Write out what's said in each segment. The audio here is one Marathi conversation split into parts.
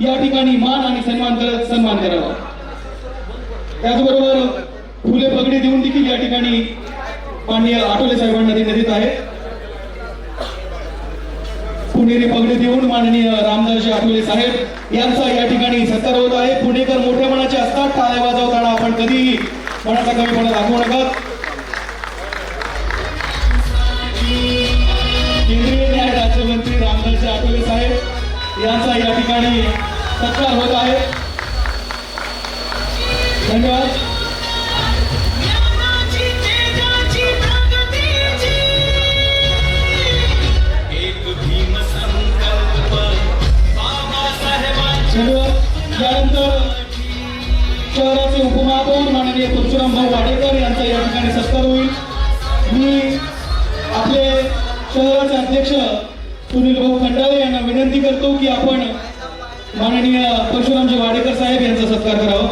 या ठिकाणी मान आणि सन्मान करत सन्मान करावा। त्याचबरोबर फुले पगडी देऊन देखील या ठिकाणी माननीय आठवले साहेबांना देण्यात येत आहे। पुणेरी पगडी देऊन माननीय रामदासजी आठवले साहेब यांचा या ठिकाणी सत्कार होत आहे। पुणेकर मोठ्या मनाचे असतात, टाळ्या वाजवताना आपण कधीही मनाचा कमीपणा दाखवू नका। केंद्रीय न्याय राज्यमंत्री रामदासजी आठवले साहेब यांचा या ठिकाणी सत्कार होत आहे। धन्यवाद। यानंतर शहराचे उपमहापौर माननीय परशुराम भाऊ वाडेकर यांचा या ठिकाणी सत्कार होईल। मी आपले शहराचे अध्यक्ष सुनील भाऊ खंडाळे यांना विनंती करतो की आपण माननीय परशुरामजी वाडेकर साहेब यांचा सत्कार करावा।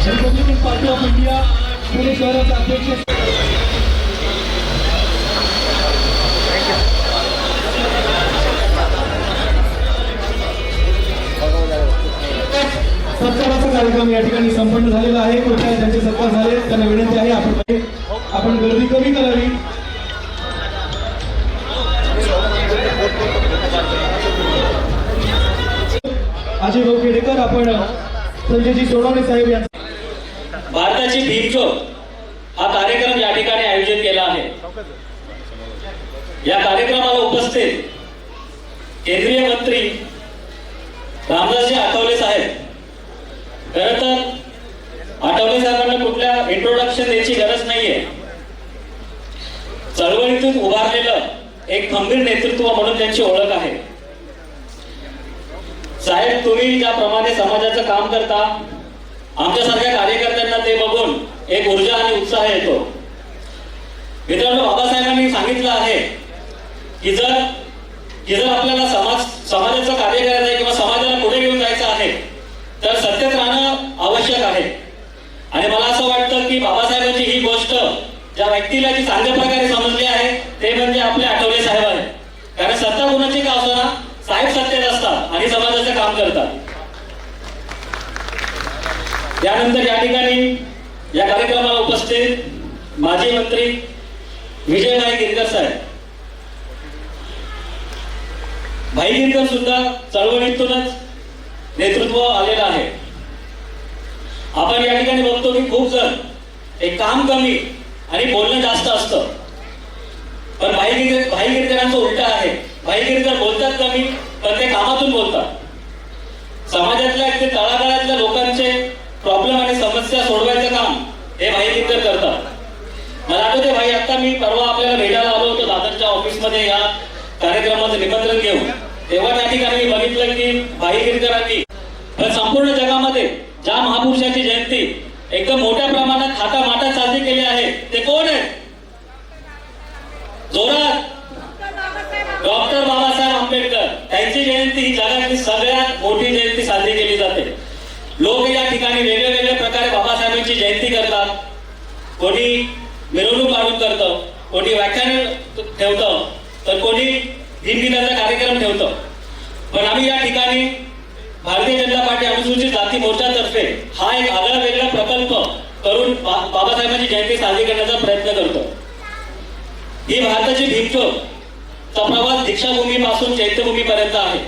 Republican party of India Pune शहराचे अध्यक्ष सत्काराचा कार्यक्रम या ठिकाणी संपन्न झालेला आहे। कृपया ज्यांचे सत्कार झाले त्यांना विनंती आहे आपण गर्दी कमी करावी। अजय भाऊ खेडेकर आपण संजयजी सोनवणे साहेब यांचा भारताची भीमज्योत हा कार्यक्रम या ठिकाणी आयोजित केला आहे। या कार्यक्रमाला उपस्थित केंद्रीय मंत्री रामदासजी आठवले साहेब, खरं तर आठवले साहेबांना कुठल्या इंट्रोडक्शन द्यायची गरज नाहीये। चळवळीतून उभारलेलं एक खंबीर नेतृत्व म्हणून त्यांची ओळख आहे। साहेब, तुम्ही ज्याप्रमाणे समाजाचं काम करता, आमच्यासारख्या कार्यकर्त्यांना ते बघून एक ऊर्जा आणि उत्साह येतो। मित्रांनो, बाबासाहेबांनी सांगितलं आहे की जर आपल्याला समाजाचं कार्य करायचं आहे किंवा समाजाला पुढे घेऊन जायचं आहे तर सत्यात राहणं आवश्यक आहे। आणि मला असं वाटतं की बाबासाहेबांची ही गोष्ट ज्या व्यक्तीला जी चांगल्या प्रकारे समजली आहे ते म्हणजे आपले आठवले साहेब आहे। कारण सत्ता कोणाची का असो, साहेब सत्तेत असतात आणि समाजाचं काम करतात। त्यानंतर या ठिकाणी या कार्यक्रमाला उपस्थित माजी मंत्री विजयभाई गिरकर साहेब, भाई गिरकर सुद्धा चळवळीतूनच नेतृत्व आलेलं आहे। आपण या ठिकाणी बघतो की खूप जण एक काम कमी आणि बोलणं जास्त असतं, पण भाई गिरकरांचं उलट आहे। भाई गिरकर बोलतात कमी पण ते कामातून बोलतात। समाजातल्या तळागाळातल्या लोकांचे प्रॉब्लेम आणि समस्या सोडवायचं काम हे भाई गिरकर करतात। मला आठवते भाई, आता मी परवा आपल्याला भेटायला आलो होतो दादरच्या ऑफिसमध्ये या कार्यक्रमाचं निमंत्रण घेऊन, तेव्हा त्या ठिकाणी मी बघितलं की भाई गिरकरांनी संपूर्ण जगामध्ये ज्या महापुरुषाची जयंती एकदम मोठ्या प्रमाणात थाटामाटात साजरी केली आहे ते कोण आहे? जोरात डॉक्टर बाबासाहेब आंबेडकर। त्यांची जयंती ही जगातली सगळ्यात मोठी जयंती साजरी केली जाते। लोक या ठिकाणी वेगवेगळ्या प्रकारे बाबासाहेबांची जयंती करतात। कोणी मिरवणूक काढून करतं, कोणी व्याख्यान ठेवतं, तर कोणी दिनदिनाचा कार्यक्रम ठेवतं। पण आम्ही या ठिकाणी भारतीय जनता पार्टी अनुसूचित जाती मोर्चातर्फे हा एक आगळा वेगळा प्रकल्प करून बाबासाहेबांची जयंती साजरी करण्याचा प्रयत्न करतो। ही भारताची भीमज्योतचा प्रवास दीक्षाभूमीपासून चैत्यभूमीपर्यंत आहे।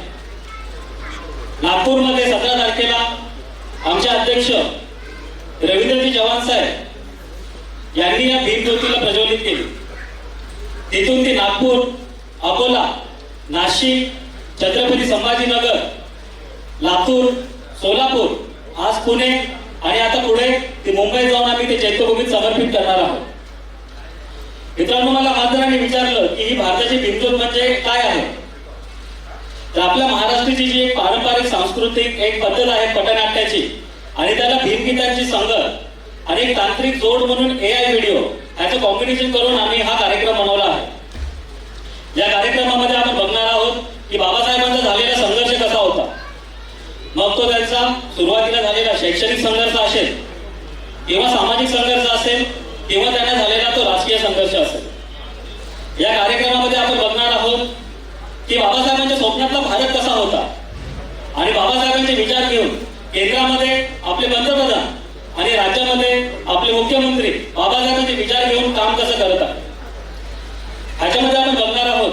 नागपूरमध्ये 17 तारखेला आमचे अध्यक्ष रवींद्रजी चव्हाण साहेब यांनी या भीमज्योतीला प्रज्वलित केली। तिथून ती नागपूर, अकोला, नाशिक, छत्रपती संभाजीनगर, लातूर, सोलापूर, आज पुणे आणि आता पुढे ती मुंबई जाऊन आम्ही ते चैत्यभूमीत समर्पित करणार आहोत। मित्रांनो, मला खासदारांनी विचारलं ही भारताची बिनचूक म्हणजे काय आहे. तर आपल्या महाराष्ट्राची जी एक पारंपरिक सांस्कृतिक एक पद्धत आहे पटनाट्याची आणि त्याला भीमगीतांची संगत आणि एक तांत्रिक जोड म्हणून AI व्हिडिओ याचं कॉम्बिनेशन करून आम्ही हा कार्यक्रम बनवला आहे. या कार्यक्रमामध्ये आपण बघणार आहोत की बाबासाहेबांचा झालेला संघर्ष कसा होता. मग तो त्यांचा सुरुवातीला झालेला शैक्षणिक संघर्ष असेल किंवा सामाजिक संघर्ष असेल किंवा त्यांना झालेला तो राजकीय संघर्ष असेल. या कार्यक्रमामध्ये आपण बघणार आहोत की बाबासाहेबांच्या स्वप्नातला भारत कसा होता आणि बाबासाहेबांचे विचार घेऊन केंद्रामध्ये आपले पंतप्रधान आणि राज्यामध्ये आपले मुख्यमंत्री बाबासाहेबांचे विचार घेऊन काम कसं करत आहेत. ह्याच्यामध्ये आपण बघणार आहोत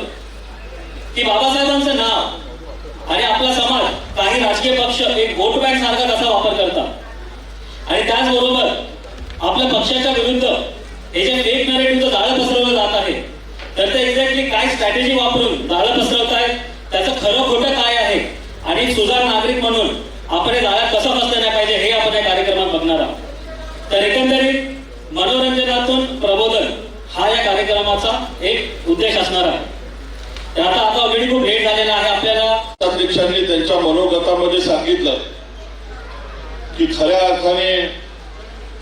की बाबासाहेबांचं नाव आणि आपला समाज काही राजकीय पक्ष एक वोट बँक सारखा कसा वापर करतात आणि त्याचबरोबर आपल्या पक्षाच्या विरुद्ध हे जे फेक नरेटिव्हचं जाळं पसरवलं जात आहे तर ते एक्झॅक्टली काय स्ट्रॅटेजी वापरून जाळं पसरवत आहेत, त्याचं खरं खोटं काय आहे आणि सुजाण नागरिक म्हणून आपण हे जाळ्यात कसं बसलं नाही पाहिजे हे आपण या कार्यक्रमात बघणार आहोत. तर एकंदरीत मनोरंजनातून प्रबोधन हा या कार्यक्रमाचा एक उद्देश असणार आहे. तर आता ऑलरेडी खूप लेट झालेला आहे. आपल्याला अध्यक्षांनी त्यांच्या मनोगतामध्ये सांगितलं की खऱ्या अर्थाने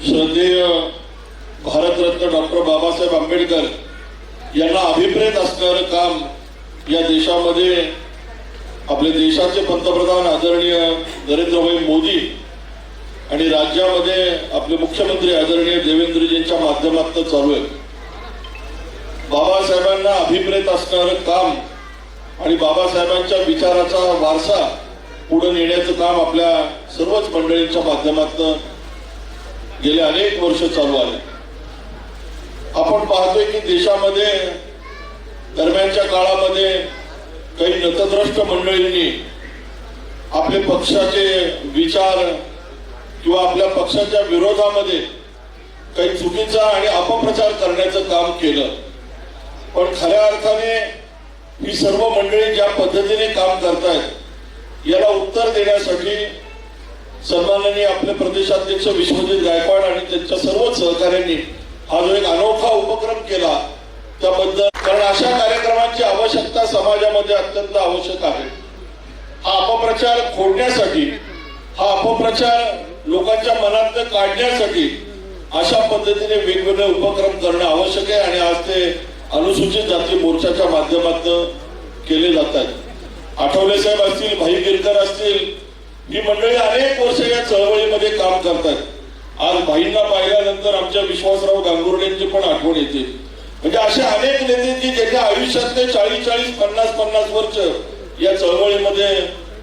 श्रद्धेय भारतरत्न डॉक्टर बाबासाहेब आंबेडकर यांना अभिप्रेत असणारं काम या देशामध्ये आपले देशाचे पंतप्रधान आदरणीय नरेंद्रभाई मोदी आणि राज्यामध्ये आपले मुख्यमंत्री आदरणीय देवेंद्रजींच्या माध्यमातून चालू आहे. बाबासाहेबांना अभिप्रेत असणारं काम आणि बाबासाहेबांच्या विचाराचा वारसा पुढे नेण्याचं काम आपल्या सर्वच मंडळींच्या माध्यमातून गेले अनेक वर्ष चालू आहे. आपण पाहतोय की देशामध्ये दरम्यानच्या काळामध्ये काही नतद्रष्ट मंडळींनी आपले पक्षाचे विचार किंवा आपल्या पक्षाच्या विरोधामध्ये काही चुकीचा आणि अपप्रचार करण्याचं काम केलं. पण खऱ्या अर्थाने ही सर्व मंडळी ज्या पद्धतीने काम करतायत याला उत्तर देण्यासाठी सन्माननीय आपले प्रदेशाध्यक्ष विश्वजित गायकवाड आणि त्यांच्या सर्व सहकाऱ्यांनी हा जो एक अनोखा उपक्रम केला त्याबद्दल, कारण अशा कार्यक्रमांची आवश्यकता समाजामध्ये अत्यंत आवश्यक आहे. हा अपप्रचार खोडण्यासाठी, हा अपप्रचार लोकांच्या मनात काढण्यासाठी अशा पद्धतीने वेगवेगळे उपक्रम करणं आवश्यक आहे आणि आज ते अनुसूचित जाती मोर्चाच्या माध्यमातून केले जातात. आठवले साहेब असतील, भाई गिरकर असतील, ही मंडळी अनेक वर्ष या चळवळीमध्ये काम करतात. आज भाईंना पाहिल्यानंतर आमच्या विश्वासराव गांगुर्डेंची पण आठवण येते. म्हणजे असे अनेक नेते की ज्यांच्या आयुष्यातले 40-40, 50-50 वर्ष या चळवळीमध्ये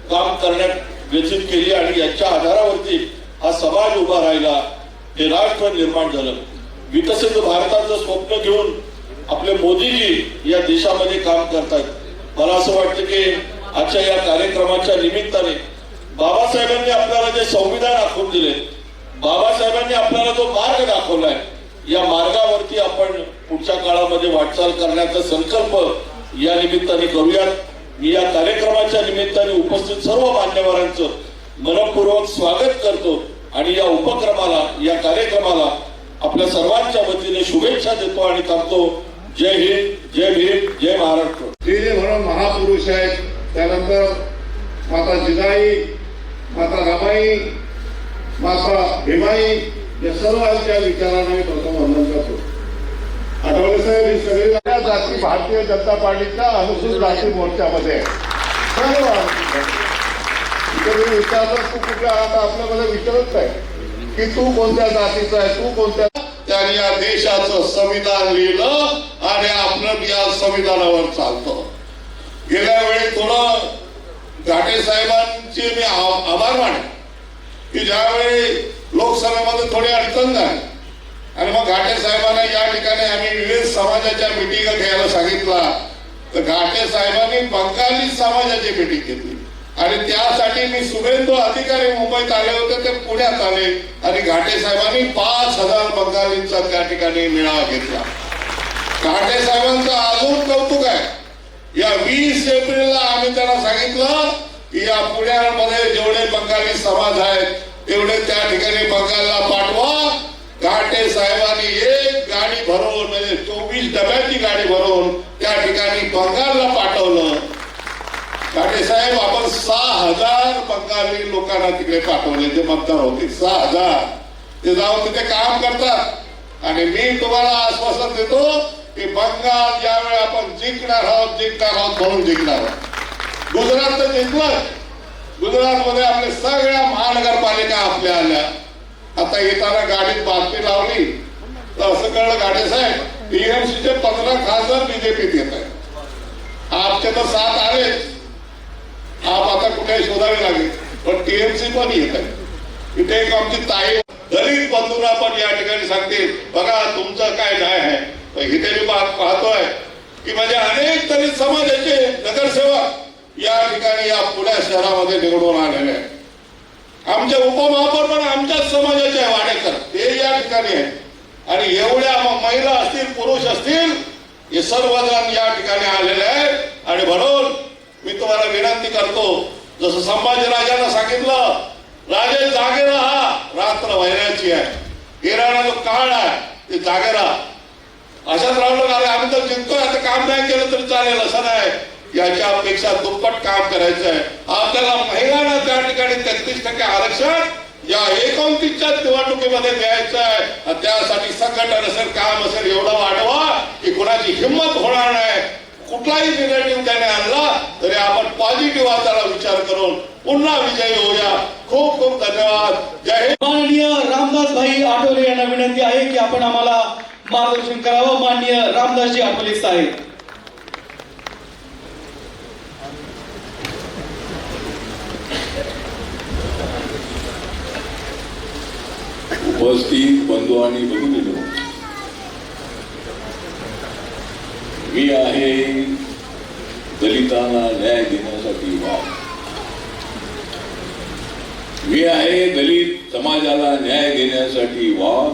काम करण्यात व्यतीत केली आणि याच्या आधारावरती हा समाज उभा राहिला, हे राष्ट्र निर्माण झालं. विकसित भारताचं स्वप्न घेऊन आपले मोदीजी या देशामध्ये काम करतात. मला असं वाटतं की आजच्या या कार्यक्रमाच्या निमित्ताने बाबासाहेबांनी आपल्याला जे संविधान आखून दिले, बाबासाहेबांनी आपल्याला जो मार्ग दाखवलाय, या मार्गावरती आपण पुढच्या काळामध्ये वाटचाल करण्याचा संकल्प या निमित्ताने करूयात. मी या कार्यक्रमाच्या निमित्ताने उपस्थित सर्व मान्यवरांचं मनपूर्वक स्वागत करतो आणि या उपक्रमाला, या कार्यक्रमाला आपल्या सर्वांच्या वतीने शुभेच्छा देतो आणि थांबतो. जय हिंद, जय भीम, जय महाराष्ट्र. जे म्हणून महापुरुष आहेत, त्यानंतर माता जिजाई, माता रमाई, माता भीमाई या सर्वांच्या विचारांना मी प्रथम वंदन करतो. आठवले साहेब ही सगळी जाती भारतीय जनता पार्टीच्या अनुसूचित जाती मोर्चामध्ये सर्व विचारलं तू कुठल्या, आता आपल्यामध्ये विचारत नाही की तू कोणत्या जातीचा आहे, तू कोणत्या. त्यांनी या देशाचं संविधान लिहिलं आणि आपण या संविधानावर चालतो. गेल्या वेळी थोडं घाटे साहेबांचे मी आभार माने की ज्यावेळी लोकसभेमध्ये थोडी अडचण झाली आणि मग घाटे साहेबांना या ठिकाणी आम्ही विविध समाजाच्या मिटिंग घ्यायला सांगितला, तर घाटे साहेबांनी बंगाली समाजाची मिटिंग घेतली आणि त्यासाठी मी शुभेंदू अधिकारी मुंबईत आले होते, ते पुण्यात आले आणि घाटे साहेबांनी 5000 बंगालींचा त्या ठिकाणी मेळावा घेतला. घाटे साहेबांचं अजून कौतुक आहे, या 20 एप्रिलला आम्ही त्यांना सांगितलं की या पुण्यामध्ये जेवढे बंगाली समाज आहेत तेवढे त्या ठिकाणी बंगालला पाठवा. घाटे साहेबांनी एक गाडी भरवून म्हणजे 24 डब्याची गाडी भरून त्या ठिकाणी बंगालला पाठवलं. काटे साहेब, आपण 6,000 बंगाली लोकांना तिकडे पाठवले, जे मतदार होते 6,000. ते जाऊन तिथे काम करतात आणि मी तुम्हाला आश्वासन देतो की बंगाल ज्यावेळी आपण जिंकणार आहोत म्हणून जिंकणार आहोत. गुजरात तर जिंकलं. गुजरातमध्ये आपल्या सगळ्या महानगरपालिका आपल्या आल्या. आता येताना गाडीत बातमी लावली तर असं कळलं गाडे साहेब, टीएमसीचे 15 खासदार बीजेपीत येत आहेत. आपचे तर 7 आलेच. आप आता कुठे शोधावे लागेल, पण टीएमसी पण येत आहे. इथे एक आमची ताई दलित बंधूंना पण या ठिकाणी सांगते, बघा तुमचं काय न्याय आहे. इथे मी पाहतोय की म्हणजे अनेक दलित समाजाचे नगरसेवक या ठिकाणी या पुणे शहरामध्ये निवडून आलेले आहेत. आमचे उपमहापौर पण आमच्याच समाजाचे आहे, वाडेकर, ते या ठिकाणी आहे. आणि एवढ्या महिला असतील, पुरुष असतील, हे सर्वजण या ठिकाणी आलेले आहेत. आणि म्हणून मी तुम्हाला विनंती करतो, जसं संभाजीराजांना सांगितलं, राजे जागे राहा, रात्र वैराची आहे, येणारा जो काळ आहे ते जागे राहा. अशाच राहिलं अरे आम्ही तर जिंकतोय, आता काम नाही केलं तरी चालेल असं नाही. याच्यापेक्षा दुप्पट काम करायचं आहे आपल्याला. महिलांना त्या ठिकाणी 33% आरक्षण या 29च्या निवडणुकीमध्ये द्यायचं आहे. त्यासाठी संघटन असेल, काम असेल, एवढं वाढवा की कुणाची हिंमत होणार नाही. कुठलाही निगेटिव्ह त्याने आणला तरी आपण पॉझिटिव्ह त्याला विचार करून पुन्हा विजयी होऊया. खूप खूप धन्यवाद. जय हिंद. माननीय रामदास भाई आठवले यांना विनंती आहे की आपण आम्हाला मार्गदर्शन करावं. माननीय रामदासजी आठवले साहेब. उपस्थित बंधू आणि भगिनींनो, मी आहे दलितांना न्याय देण्यासाठी वाद. मी आहे दलित समाजाला न्याय देण्यासाठी वाद.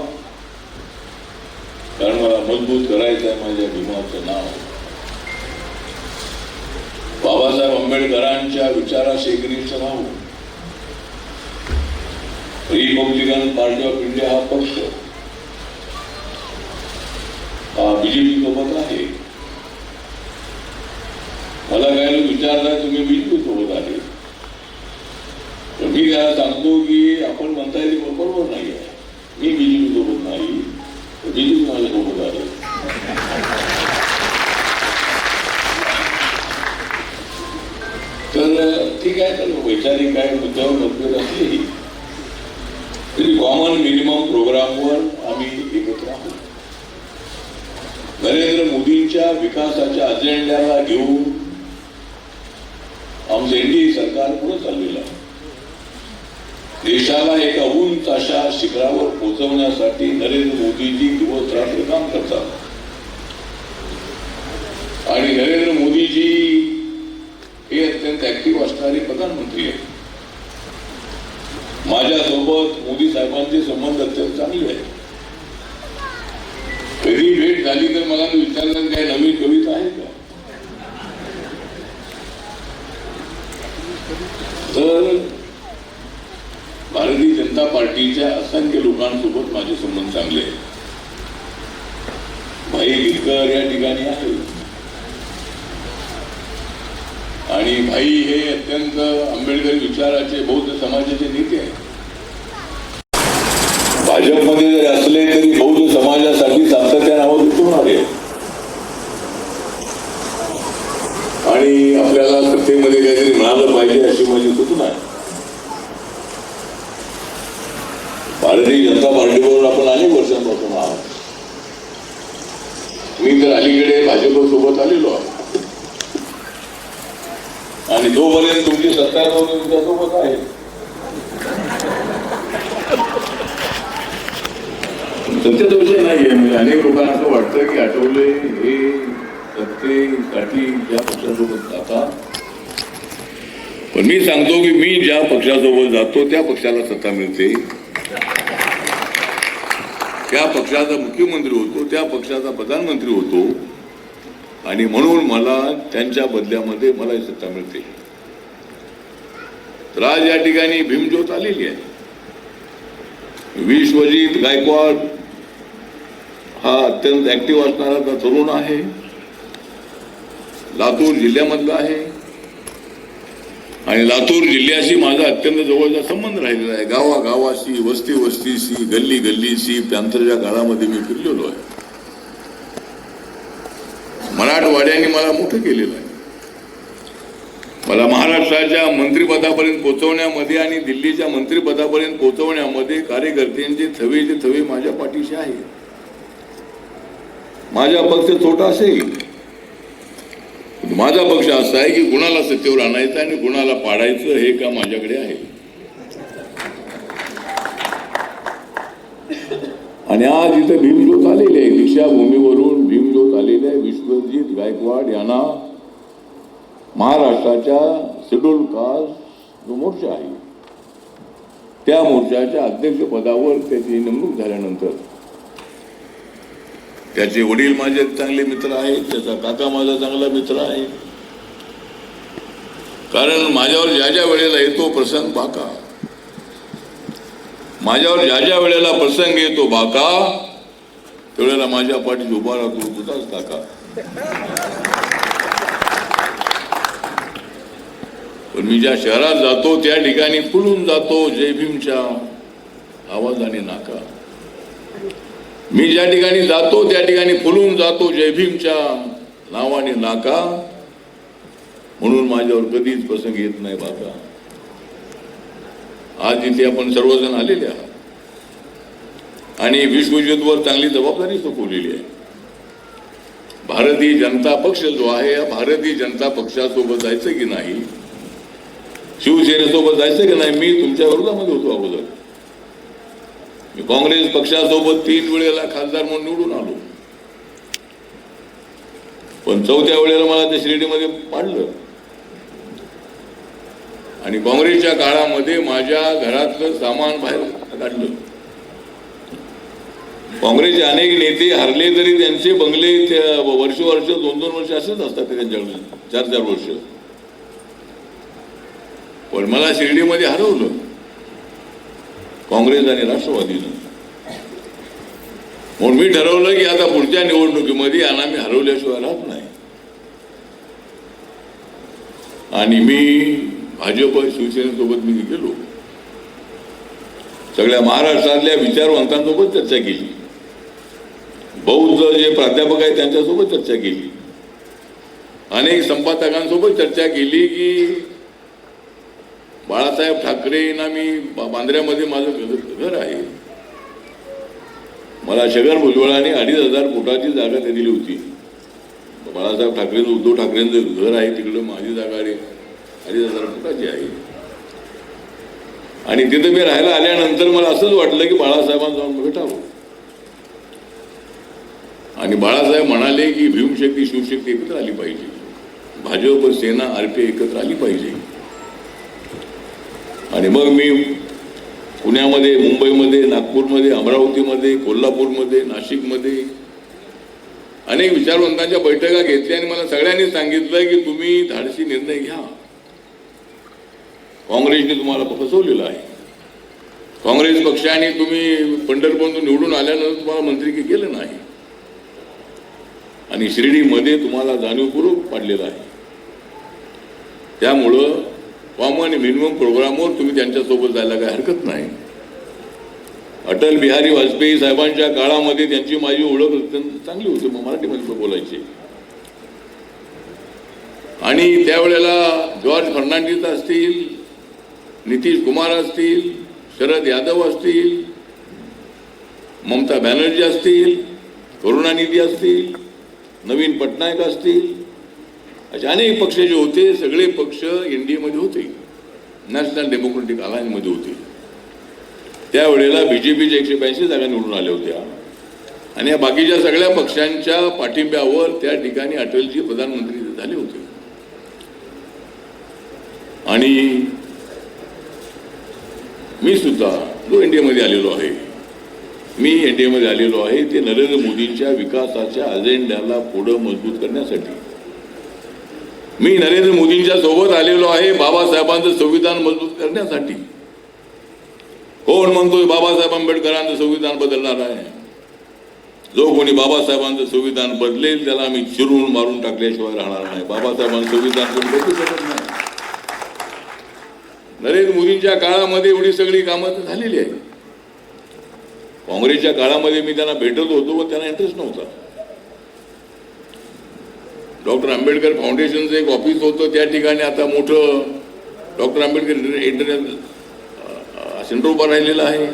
कारण मला मजबूत करायचं आहे माझ्या भीमाचं नाव. बाबासाहेब आंबेडकरांच्या विचाराशी एकनिष्ठ नाव. रिपब्लिकन पार्टी ऑफ इंडिया हा पक्ष हा बीजेपी सोबत आहे. मला काय लोक विचारतात तुम्ही बीजेपी सोबत आहे, तर मी त्याला सांगतो की आपण म्हणताय ते बरोबर नाही आहे. मी बीजेपी सोबत नाही, तर बीजेपी माझ्या सोबत आहे. तर ठीक आहे, तर वैचारिक काय मुद्द्यावर मतभेद असलेही तरी कॉमन मिनिमम प्रोग्रामवर आम्ही एकत्र आहोत. नरेंद्र मोदींच्या विकासाच्या अजेंड्याला घेऊन आमचं एनडीए सरकार पुढे चाललेलं आहे. देशाला एका उंच अशा शिखरावर पोहोचवण्यासाठी नरेंद्र मोदीजी दिवस रात्र काम करतात. आणि नरेंद्र मोदीजी हे अत्यंत ऍक्टिव्ह असणारे प्रधानमंत्री आहेत. माझ्यासोबत मोदी साहेबांचे संबंध अत्यंत चांगले आहेत. कधी भेट झाली तर मला विचारलं काय नवीन कविता आहे का, तर भारतीय जनता पार्टीच्या असंख्य लोकांसोबत माझे संबंध चांगले आहेत. भाई गिरकर या ठिकाणी आहे आणि भाई हे अत्यंत आंबेडकर विचाराचे बौद्ध समाजाचे नेते आहेत. भाजपमध्ये जरी असले तरी बौद्ध समाजासाठी सातत्याने आवाज उठवणारे आहेत. आणि आपल्याला सत्तेमध्ये काहीतरी मिळालं पाहिजे अशी माझी सूचना आहे. भारतीय जनता पार्टीबरोबर आपण अनेक वर्षांपासून आहोत. मी तर अलीकडे भाजपसोबत आलेलो आहे आणि जोपर्यंत तुमची सत्ता तुमच्यासोबत आहे. सत्याचा विषय नाहीये. म्हणजे अनेक लोकांना असं वाटतं की आठवले हे सत्तेसाठी ज्या पक्षासोबत जातात, पण मी सांगतो की मी ज्या पक्षासोबत जातो त्या पक्षाला सत्ता मिळते, त्या पक्षाचा मुख्यमंत्री होतो, त्या पक्षाचा प्रधानमंत्री होतो आणि म्हणून मला त्यांच्या बदल्यामध्ये मला ही सत्ता मिळते. तर आज या ठिकाणी भीमज्योत आलेली आहे. विश्वजित गायकवाड हा अत्यंत ऍक्टिव्ह असणारा तरुण आहे. लातूर जिल्ह्यामधला आहे आणि लातूर जिल्ह्याशी माझा अत्यंत जवळचा संबंध राहिलेला आहे. गावागावाशी, वस्ती वस्तीशी, गल्ली गल्लीशी पॅंथरच्या काळामध्ये मी फिरलेलो आहे. मराठवाड्याने मला मोठं केलेलं आहे. मला महाराष्ट्राच्या मंत्रिपदापर्यंत पोहोचवण्यामध्ये आणि दिल्लीच्या मंत्रिपदापर्यंत पोहोचवण्यामध्ये कार्यकर्त्यांचे थवेचे थवे माझ्या पाठीशी आहे. माझा पक्ष छोटा असेल, माझा पक्ष असा आहे की कुणाला सत्तेवर आणायचं आणि कुणाला पाडायचं हे काम माझ्याकडे आहे. आणि आज इथं भीमज्योत आलेले आहे. दीक्षाभूमीवरून भीमज्योत आलेले आहे. विश्वजित गायकवाड यांना महाराष्ट्राच्या शेड्यूल कास्ट जो मोर्चा आहे त्या मोर्चाच्या अध्यक्षपदावर त्याची नेमणूक झाल्यानंतर त्याचे वडील माझे चांगले मित्र आहेत, त्याचा काका माझा चांगला मित्र आहे. कारण माझ्यावर ज्या ज्या वेळेला येतो प्रसंग बाका, माझ्यावर ज्या ज्या वेळेला प्रसंग येतो बाका त्यावेळेला माझ्या पाठीत उभा राहतो तुझाच काका. पण मी ज्या शहरात जातो त्या ठिकाणी फुलून जातो जय भीमच्या आवाजाने नाका. मी ज्या ठिकाणी जातो त्या ठिकाणी फुलून जातो जय भीमच्या नावाने नाका. म्हणून माझ्यावर कधीच प्रसंग येत नाही बाका. आज इथे आपण सर्वजण आलेले आहात आणि विश्वजितवर चांगली जबाबदारी सोपवलेली आहे. भारतीय जनता पक्ष जो आहे या भारतीय जनता पक्षासोबत जायचं की नाही, शिवसेनेसोबत जायचं की नाही. मी तुमच्या विरोधामध्ये होतो अगोदर. मी काँग्रेस पक्षासोबत 3 वेळेला खासदार म्हणून निवडून आलो, पण 4थ्या वेळेला मला त्या शिर्डीमध्ये पाडलं. आणि काँग्रेसच्या काळामध्ये माझ्या घरातलं सामान बाहेर काढलं. काँग्रेसचे अनेक नेते हरले तरी त्यांचे बंगले वर्ष 2-2 वर्ष असेच असतात त्यांच्याकडे, 4-4 वर्ष. पण मला शिर्डीमध्ये हरवलं काँग्रेस आणि राष्ट्रवादीनं. म्हणून मी ठरवलं की आता पुढच्या निवडणुकीमध्ये यांना मी हरवल्याशिवाय राहत नाही. आणि मी भाजप शिवसेनेसोबत मी गेलो. सगळ्या महाराष्ट्रातल्या विचारवंतांसोबत चर्चा केली. बौद्ध जे प्राध्यापक आहेत त्यांच्यासोबत चर्चा केली. अनेक संपादकांसोबत चर्चा केली की बाळासाहेब ठाकरेंना मी बांद्र्यामध्ये माझं घर आहे. मला शगर भुजबळांनी 2,500 फुटाची जागा ते दिली होती. बाळासाहेब ठाकरेंचं, उद्धव ठाकरेंचं घर आहे तिकडं माझी जागा 2,500 फुटाची आहे. आणि तिथं मी राहायला आल्यानंतर मला असंच वाटलं की बाळासाहेबांना जाऊन भेटावं. आणि बाळासाहेब म्हणाले की भीमशक्ती शिवशक्ती एकत्र आली पाहिजे, भाजप सेना RPI एकत्र आली पाहिजे. आणि मग मी पुण्यामध्ये, मुंबईमध्ये, नागपूरमध्ये, अमरावतीमध्ये, कोल्हापूरमध्ये, नाशिकमध्ये अनेक विचारवंतांच्या बैठका घेतल्या आणि मला सगळ्यांनी सांगितलं की तुम्ही धाडसी निर्णय घ्या. काँग्रेसने तुम्हाला फसवलेलं आहे. काँग्रेस पक्षाने तुम्ही पंढरपूरमधून निवडून आल्यानंतर तुम्हाला मंत्री केलं नाही आणि शिर्डीमध्ये तुम्हाला जाणीवपूर्वक पाडलेलं आहे. त्यामुळं कॉमन मिनिमम प्रोग्रामवर तुम्ही त्यांच्यासोबत जायला काही हरकत नाही. अटल बिहारी वाजपेयी साहेबांच्या काळामध्ये त्यांची माझी ओळख अत्यंत चांगली होती. मग मराठीमध्ये बोलायचे. आणि त्यावेळेला जॉर्ज फर्नांडिस असतील, नितीश कुमार असतील, शरद यादव असतील, ममता बॅनर्जी असतील, करुणानिधी असतील, नवीन पटनायक असतील, असे अनेक पक्ष जे होते सगळे पक्ष NDA मध्ये होते, नॅशनल डेमोक्रेटिक अलायन्स मध्ये होते. त्यावेळेला BJPच्या 182 जागा निवडून आल्या होत्या आणि या बाकीच्या सगळ्या पक्षांच्या पाठिंब्यावर त्या ठिकाणी अटलजी प्रधानमंत्री झाले होते. आणि मी सुद्धा जो NDA मध्ये आलेलो आहे, मी NDA मध्ये आलेलो आहे ते नरेंद्र मोदींच्या विकासाच्या अजेंड्याला पुढे मजबूत करण्यासाठी. मी नरेंद्र मोदींच्या सोबत आलेलो आहे बाबासाहेबांचं संविधान मजबूत करण्यासाठी. कोण म्हणतोय बाबासाहेब आंबेडकरांचं संविधान बदलणार आहे? जो कोणी बाबासाहेबांचं संविधान बदलेल त्याला आम्ही चिरून मारून टाकल्याशिवाय राहणार नाही. बाबासाहेबांचं संविधान कोणी बदलू शकत नाही. नरेंद्र मोदींच्या काळामध्ये एवढी सगळी कामं तर झालेली आहेत. काँग्रेसच्या काळामध्ये मी त्यांना भेटत होतो पण त्यांना इंटरेस्ट नव्हता. डॉक्टर आंबेडकर फाउंडेशनचं एक ऑफिस होतं त्या ठिकाणी आता मोठं डॉक्टर आंबेडकर इंटरनॅशनल सेंटर उभं राहिलेलं आहे.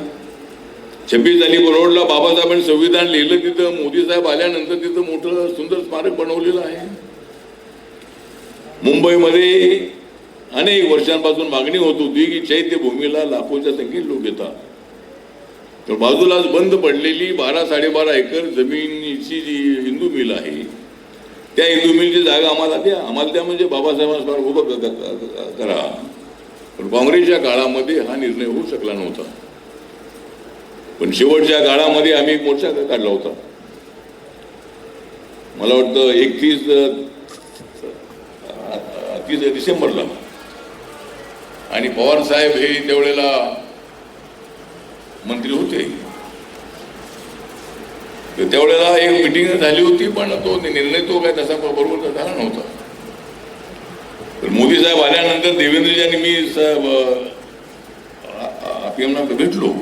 26 जानेवारी रोडला बाबासाहेबांनी संविधान लिहिलं तिथं मोदी साहेब आल्यानंतर तिथं मोठं सुंदर स्मारक बनवलेलं आहे. मुंबईमध्ये अनेक वर्षांपासून मागणी होत होती की चैत्यभूमीला लाखोच्या संख्येत लोक येतात. तर बाजूलाच बंद पडलेली 12-12.5 एकर जमिनीची जी हिंदू मिल आहे त्या हिंदू मिलची जागा आम्हाला द्या म्हणजे बाबासाहेबांना उभं करा. पण काँग्रेसच्या काळामध्ये हा निर्णय होऊ शकला नव्हता. पण शेवटच्या काळामध्ये आम्ही एक मोर्चा काढला होता. मला वाटतं 31 डिसेंबरला आणि पवार साहेब हे त्यावेळेला मंत्री होते. तर त्यावेळेला एक मिटिंग झाली होती पण तो निर्णय तो काय तसा बरोबर झाला नव्हता. तर मोदी साहेब आल्यानंतर देवेंद्रजींनी मी साहेब आपल्याला भेटलो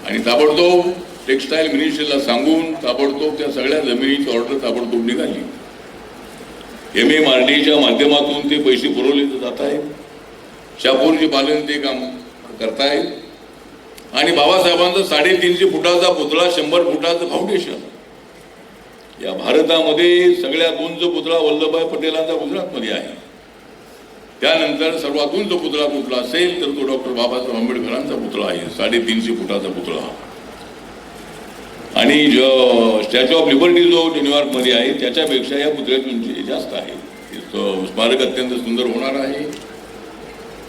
आणि ताबडतोब टेक्स्टाईल मिनिस्ट्रीला सांगून ताबडतोब त्या सगळ्या जमिनीची ऑर्डर ताबडतोब निघाली. MMRDच्या माध्यमातून ते पैसे पुरवले जात आहेत. शापूरचे पालन ते काम करतायत आणि बाबासाहेबांचा 350 फुटाचा पुतळा 100 फुटाचं फाउंडेशन या भारतामध्ये सगळ्यात उंच पुतळा वल्लभभाई पटेलांचा गुजरातमध्ये आहे. त्यानंतर सर्वात उंच पुतळा कुठला असेल तर तो डॉक्टर बाबासाहेब आंबेडकरांचा पुतळा आहे 350 फुटाचा पुतळा. आणि स्टॅच्यू ऑफ लिबर्टी जो न्यूयॉर्कमध्ये आहे त्याच्यापेक्षा या पुतळ्याची उंची जास्त आहे. स्मारक अत्यंत सुंदर होणार आहे.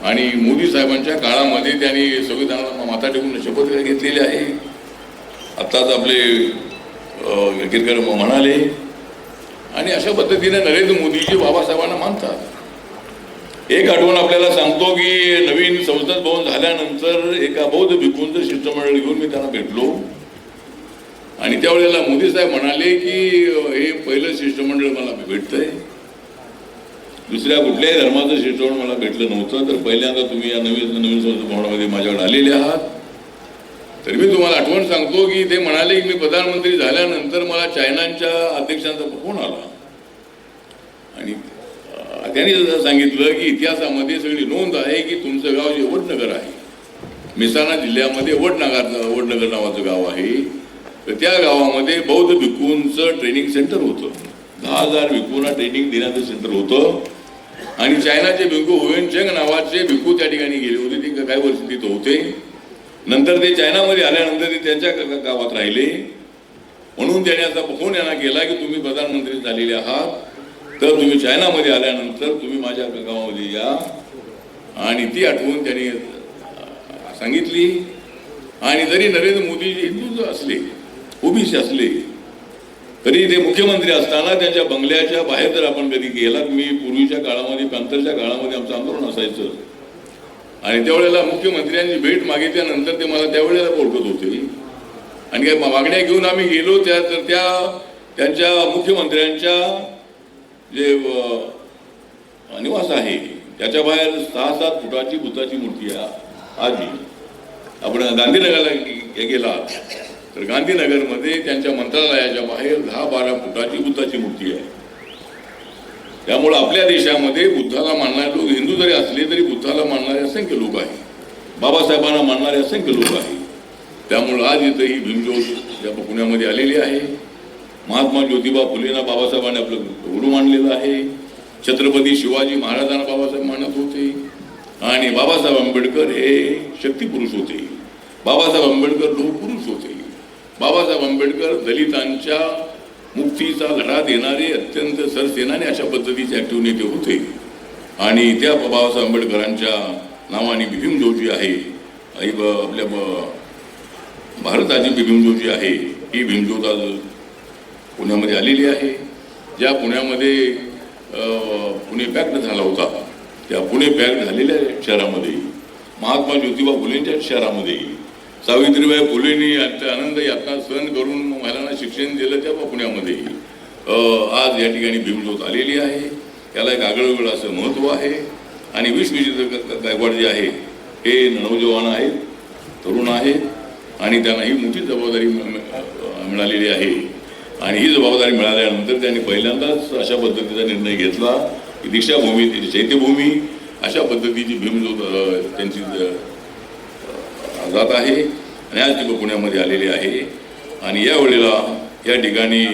आणि मोदी साहेबांच्या काळामध्ये त्यांनी संविधानाला माथा टेकून शपथ घेतलेली आहे. आत्ताच आपले गिरकर म्हणाले. आणि अशा पद्धतीने नरेंद्र मोदीजी बाबासाहेबांना मानतात. एक आठवण आपल्याला सांगतो की नवीन संसद भवन झाल्यानंतर एका बौद्ध भिक्खूंचं शिष्टमंडळ घेऊन मी त्यांना भेटलो आणि त्यावेळेला मोदी साहेब म्हणाले की हे पहिलं शिष्टमंडळ मला भेटतंय. दुसऱ्या कुठल्याही धर्माचं शिष्टमंडळ मला भेटलं नव्हतं. तर पहिल्यांदा तुम्ही या नवीन संसद भवनामध्ये माझ्याकडे आलेले आहात. तर मी तुम्हाला आठवण सांगतो की ते म्हणाले की मी प्रधानमंत्री झाल्यानंतर मला चायनाच्या अध्यक्षांचा फोन आला आणि त्यांनी सांगितलं की इतिहासामध्ये सगळी नोंद आहे की तुमचं गाव जे वडनगर आहे मेहसाणा जिल्ह्यामध्ये वडनगर नावाचं गाव आहे. तर त्या गावामध्ये बौद्ध भिक्खूंचं ट्रेनिंग सेंटर होतं. 10,000 भिक्खूंना ट्रेनिंग देण्याचं सेंटर होतं. आणि चायनाचे भिक्खू हुएनचेंग नावाचे भिक्खू त्या ठिकाणी गेले होते. ते काही वर्ष तिथं होते. नंतर ते चायनामध्ये आल्यानंतर ते त्यांच्या गावात राहिले. म्हणून त्याने असा फोन यांना केला की तुम्ही प्रधानमंत्री झालेले आहात तर तुम्ही चायनामध्ये आल्यानंतर तुम्ही माझ्या गावामध्ये या. आणि ती आठवण त्यांनी सांगितली. आणि जरी नरेंद्र मोदी हिंदू असले ओबीसी असले तरी ते मुख्यमंत्री असताना त्यांच्या बंगल्याच्या बाहेर जर आपण कधी गेला मी पूर्वीच्या काळामध्ये पॅंथरच्या काळामध्ये आमचं आंदोलन असायचं आणि त्यावेळेला मुख्यमंत्र्यांची भेट मागितल्यानंतर ते मला त्यावेळेला ओळखत होते आणि काही मागण्या घेऊन आम्ही गेलो तर त्यांच्या मुख्यमंत्र्यांच्या जे निवास आहे त्याच्या बाहेर 6-7 फुटाची बुद्धाची मूर्ती आहे. आधी आपण गांधीनगरला गेला तर गांधीनगरमध्ये त्यांच्या मंत्रालयाच्या बाहेर 10-12 फुटाची बुद्धाची मूर्ती आहे. त्यामुळे आपल्या देशामध्ये बुद्धाला मानणारे लोक हिंदू जरी असले तरी बुद्धाला मानणारे असंख्य लोक आहेत. बाबासाहेबांना मानणारे असंख्य लोक आहेत. त्यामुळे आज इथं ही भीमज्योत ज्या पुण्यामध्ये आलेली आहे. महात्मा ज्योतिबा फुलेंना बाबासाहेबांनी आपलं गुरु मानलेलं आहे. छत्रपती शिवाजी महाराजांना बाबासाहेब मानत होते आणि बाबासाहेब आंबेडकर हे शक्तिपुरुष होते. बाबासाहेब आंबेडकर लोकपुरुष होते. बाबासाहेब आंबेडकर दलितांच्या मुक्तीचा लढा देणारे अत्यंत सरसेनाने अशा पद्धतीचे ऍक्टिव्ह नेते होते. आणि त्या बाबासाहेब आंबेडकरांच्या नावाने भीमज्योत जी आहे आपल्या भारताची भीमज्योत जी आहे ही भीमज्योत आज पुण्यामध्ये आलेली आहे. ज्या पुण्यामध्ये पुणे पॅक्ट झाला होता त्या पुणे पॅक्ट झालेल्या शहरामध्ये महात्मा ज्योतिबा फुलेंच्या शहरामध्ये सावित्रीबाई फुलेंनी आनंद यातना सहन करून महिलांना शिक्षण दिलं त्या पुण्यामध्ये आज या ठिकाणी भीमज्योत आलेली आहे. याला एक आगळं असं महत्त्व आहे. आणि विश्वजित गायकवाड जे आहे हे नवजवान आहेत, तरुण आहेत आणि त्यांना ही मोठी जबाबदारी मिळालेली आहे. आणि ही जबाबदारी मिळाल्यानंतर त्यांनी पहिल्यांदाच अशा पद्धतीचा निर्णय घेतला की दीक्षाभूमी, चैत्यभूमी अशा पद्धतीची भीमज्योत त्यांची जात आहे. आणि आज ती पुण्यामध्ये आलेली आहे. आणि यावेळेला या ठिकाणी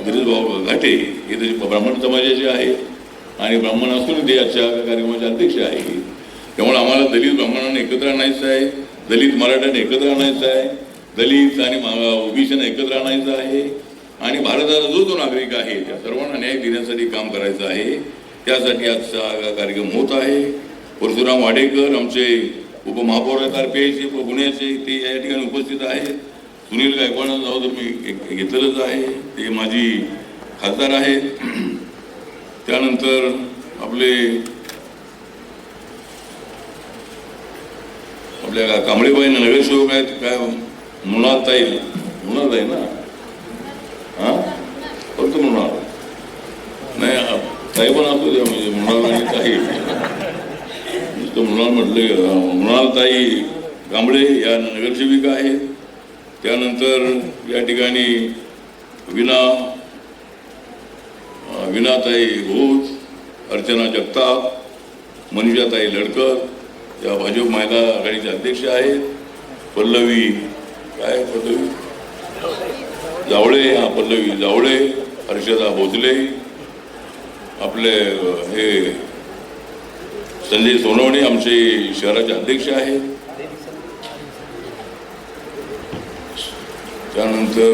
दिलीपभाऊ घाटे हे तसे ब्राह्मण समाजाचे आहे आणि ब्राह्मण असून ते आजच्या कार्यक्रमाचे अध्यक्ष आहे. त्यामुळे आम्हाला दलित ब्राह्मणांना एकत्र आणायचं आहे, दलित मराठ्यांना एकत्र आणायचं आहे, दलित आणि ओबीसीना एकत्र आणायचं आहे. आणि भारताचा जो नागरिक आहे त्या सर्वांना न्याय देण्यासाठी काम करायचं आहे. त्यासाठी आजचा कार्यक्रम होत आहे. परशुराम वाडेकर आमचे उपमहापौर आहेत RPIचे पुण्याचे, ते या ठिकाणी उपस्थित आहेत. सुनील गायकवाडांचं नाव तर मी घेतलेलंच आहे, ते माजी खासदार आहेत. त्यानंतर आपल्या कांबळेबाई नगरसेवक आहेत, काय मृणालताई ना, हां फक्त मृणाल नाही, ताई पण असू द्या, म्हणजे मृणाल आणि ताई नुसतं मृणाल म्हटलं. मृणालताई कांबळे या नगरसेविका आहेत. त्यानंतर या ठिकाणी विनाताई घोष, अर्चना जगताप, मनीषाताई लडकर या भाजप महिला आघाडीच्या अध्यक्ष आहेत. पल्लवी जावळे, पल्लवी जावळे, हर्षदा भोसले, आपले हे संजय सोनवणे आमचे शहराचे अध्यक्ष आहेत. त्यानंतर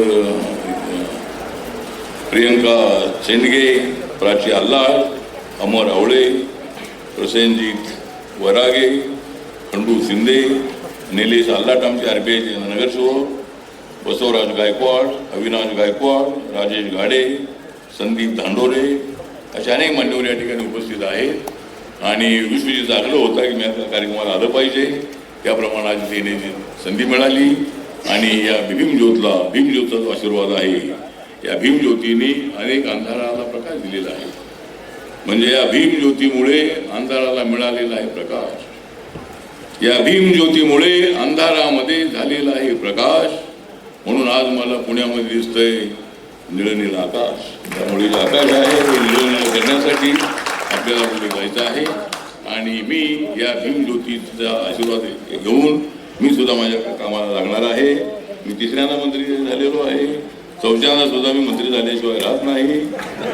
प्रियंका चेंडगे, प्राची आल्हाड, अमर आवळे, प्रसेनजीत वरागे, खंडू शिंदे, निलेश आल्हाट आमचे RPIचे नगरसेवक, बसवराज गायकवाड, अविनाश गायकवाड, राजेश घाडे, संदीप धांडोरे अशा अनेक मान्यवर या ठिकाणी उपस्थित आहेत. आणि विश्वजित आग्रह होता की मी या कार्यक्रमाला आलं पाहिजे, त्याप्रमाणे आज येण्याची संधी मिळाली. आणि या भीमज्योतचा जो आशीर्वाद आहे, या भीमज्योतीने अनेक अंधाराला प्रकाश दिलेला आहे. म्हणजे या भीमज्योतीमुळे अंधाराला मिळालेला आहे प्रकाश. या भीमज्योतीमुळे अंधारामध्ये झालेला आहे प्रकाश. म्हणून आज मला पुण्यामध्ये दिसतंय निळनिळ आकाश. त्यामुळे जे आकाश आहे ते निळनिळ करण्यासाठी आपल्याला पुढे जायचं आहे. आणि मी या भीमज्योतीचा आशीर्वाद घेऊन मी सुद्धा माझ्या कामाला लागणार आहे. मी तिसऱ्यांदा मंत्री झालेलो आहे, चौथ्यांदा सुद्धा मी मंत्री झाल्याशिवाय राहत नाही.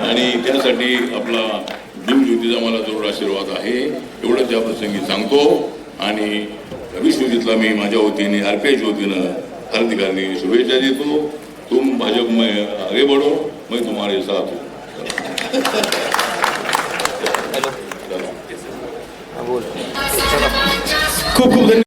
आणि त्यासाठी आपला भीमज्योतीचा मला जरूर आशीर्वाद आहे, एवढंच या प्रसंगी सांगतो. आणि विश्वजितला मी माझ्या वतीने RPIच्या वतीनं हार्दिक शुभेच्छा देतो. तुम भाजप में आगे बढ़ो, मैं तुम्हारे साथ हूँ. खूप खूप धन्यवाद.